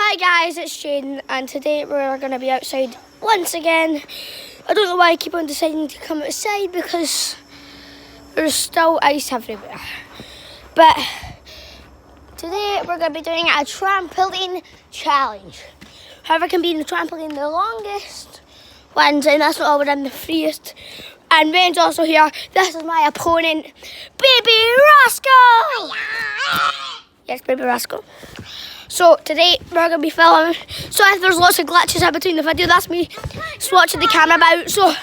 Hi guys, it's Jaden, and today we're going to be outside once again. I don't know why I keep on deciding to come outside because there's still ice everywhere. But today we're going to be doing a trampoline challenge. Whoever can be in the trampoline the longest wins, and that's not all, we're in the freest. And Rain's also here. This is my opponent, Baby Rascal! Yes, Baby Rascal. So today we're going to be filming. So if there's lots of glitches in between the video, that's me swatching the camera about. So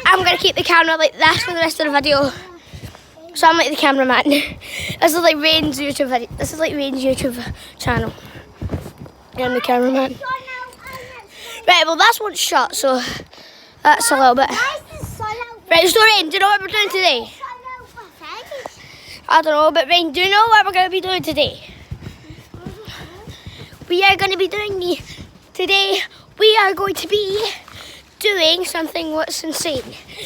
I'm going to keep the camera like this for the rest of the video. So I'm like the cameraman. This is like Rain's YouTube video. This is like Rain's YouTube channel. And I'm the cameraman. Right, well that's one shot, so that's a little bit. Right, so Rain, do you know what we're doing today? I don't know, but Rain, do you know what we're going to be doing today? We are going to be doing something what's insane.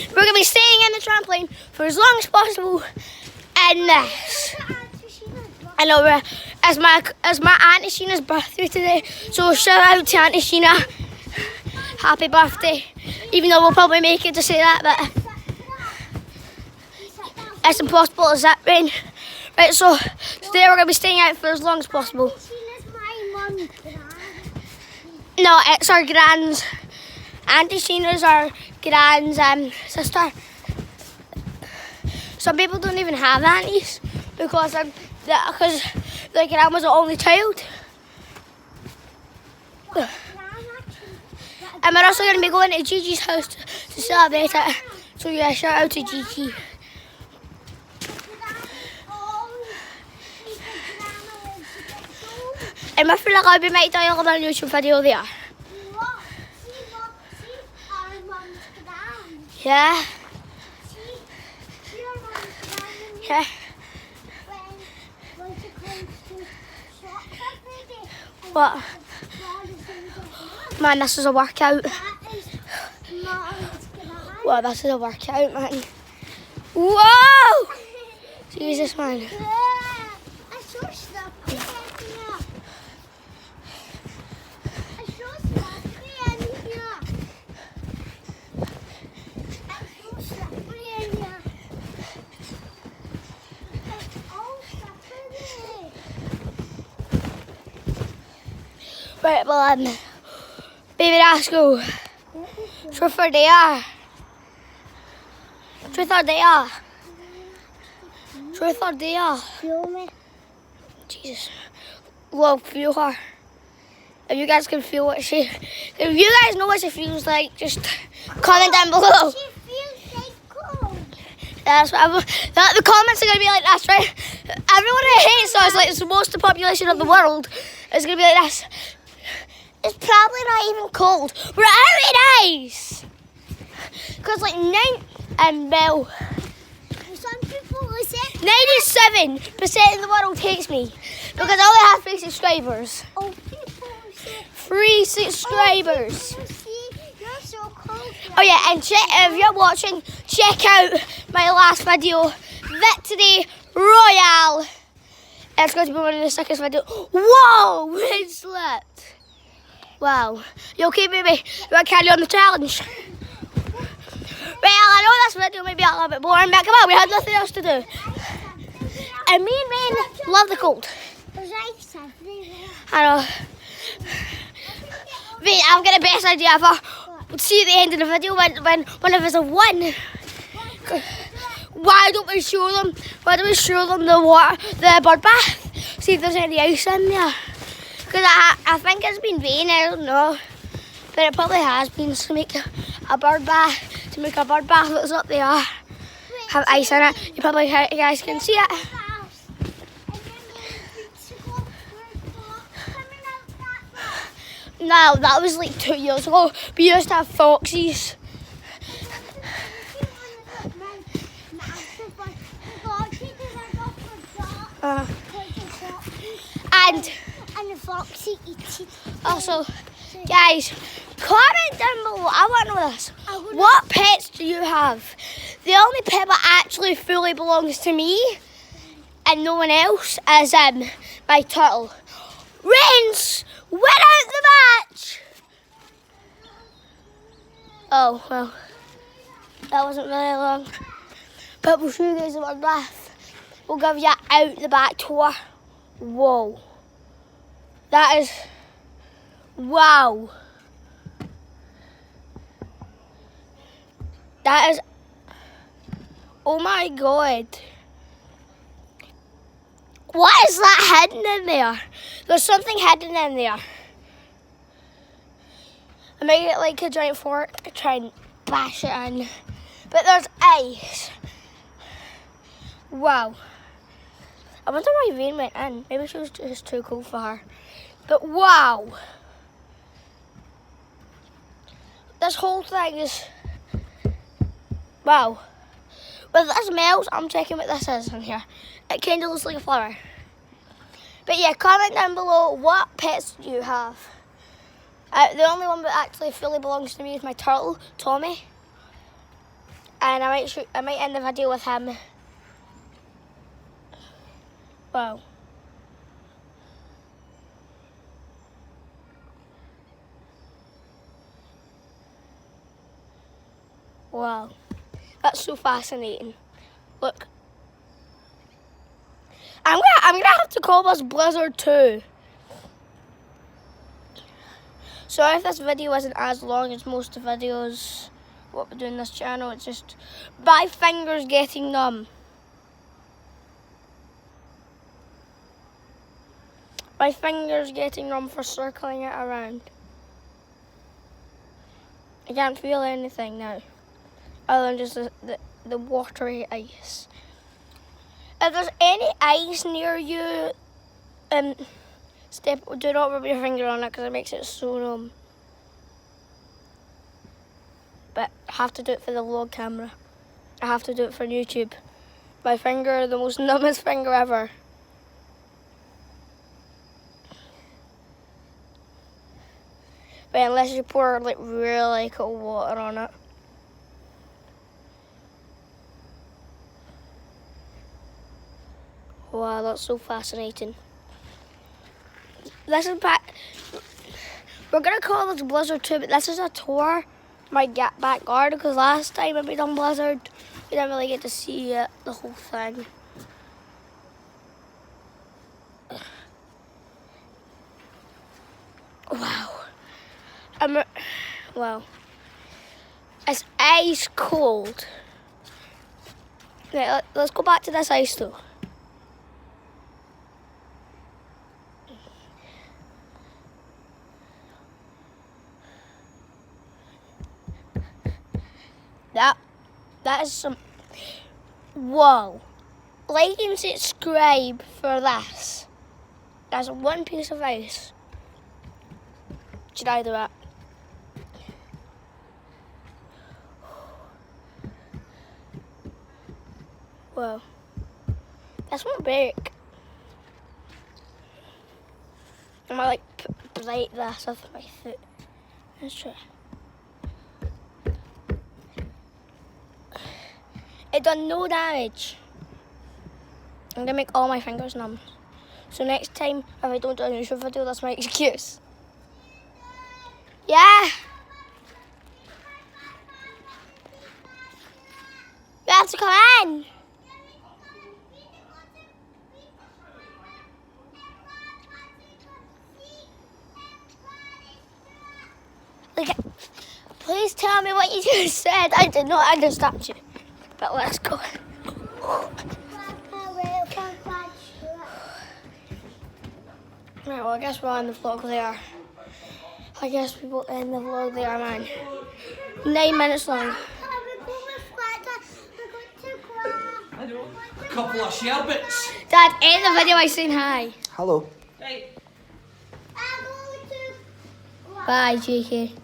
We're going to be staying in the trampoline for as long as possible in this. I know it's my Auntie Sheena's birthday today, so shout out to Auntie Sheena. Happy birthday. Even though we'll probably make it to say that, but it's impossible as that, Rain. Right, so today we're going to be staying out for as long as possible. No, it's our grand's. Auntie Sheena's our grand's sister. Some people don't even have aunties because their grandma's the only child. And we're also going to be going to Gigi's house to celebrate it. So yeah, shout out to Gigi. And I feel like I'll be making another YouTube video there. Yeah. Yeah. What? Man, this is a workout. Well, this is a workout, man. Whoa! Jesus, man. Right, well, Baby Rascal, truth or dare? Truth or dare? Truth or dare? Feel me. Jesus. Well, feel her. If you guys can feel what if you guys know what she feels like, just comment down below. She feels like cold. That's what the comments are going to be like this, right? Everyone who hates us, like it's the most population of the world, is going to be like this. It's probably not even cold. We're out in ice. Because like some people say 97% of the world hates me. Because I only have 3 subscribers. Oh, people say 3 subscribers. Oh, people say you're so cold. Oh yeah, and if you're watching, check out my last video, Victory Royale. It's going to be one of the sickest videos. Whoa, wind slipped. Wow. You okay, baby? You want to carry on the challenge? Well, I know this video may be a little bit boring, but come on, we had nothing else to do. And me and Rain love the cold. There's ice everywhere. I know. Wait, I've got the best idea ever. We'll see at the end of the video when of us have won. Why don't we show them? Why don't we show them the bird bath? See if there's any ice in there. Because I think it's been raining, I don't know. But it probably has been to make a bird bath. To make a bird bath that's up there. Have ice in it. You guys can see it. No, that was like 2 years ago. We used to have foxes. And the foxy eats it. Also, guys, comment down below. I want to know this. What pets do you have? The only pet that actually fully belongs to me and no one else is my turtle. Rains, without Oh, well, that wasn't really long. But we'll show you guys what we're with. We'll give you out the back tour. Whoa. That is, wow. That is, oh my God. What is that hidden in there? There's something hidden in there. I might get like a giant fork to try and bash it in. But there's ice. Wow. I wonder why Vane went in. Maybe she was just too cool for her. But wow. This whole thing is, wow. When this melts, I'm checking what this is in here. It kind of looks like a flower. But yeah, comment down below what pets do you have. The only one that actually fully belongs to me is my turtle, Tommy. And I might end the video with him. Wow. Wow. That's so fascinating. Look. I'm gonna have to call this Blizzard 2. Sorry if this video isn't as long as most of the videos what we do in this channel. It's just my fingers getting numb. My fingers getting numb for circling it around. I can't feel anything now, other than just the watery ice. If there's any ice near you, do not rub your finger on it because it makes it so numb. But I have to do it for the vlog camera. I have to do it for YouTube. My finger, the most numbest finger ever. But unless you pour like really cold water on it. Wow, that's so fascinating. This is we're gonna call this Blizzard 2, but this is a tour of my back garden because last time when we done Blizzard, we didn't really get to see it, the whole thing. Wow. Wow. It's ice cold. Right, let's go back to this ice though. That is some, whoa. Like and subscribe for this. That's one piece of ice. Should I do that? Whoa. That's one break. I might like break this with my foot. Let's try. It done no damage. I'm gonna make all my fingers numb. So next time, if I don't do a YouTube video, that's my excuse. Yeah. You have to come in. Like, please tell me what you just said. I did not understand you. But let's go. Right, well, I guess we'll end the vlog there. I guess we will end the vlog there, man. 9 minutes long. A couple of sherbets. Dad, end the video by saying hi. Hello. Right. Bye, JK.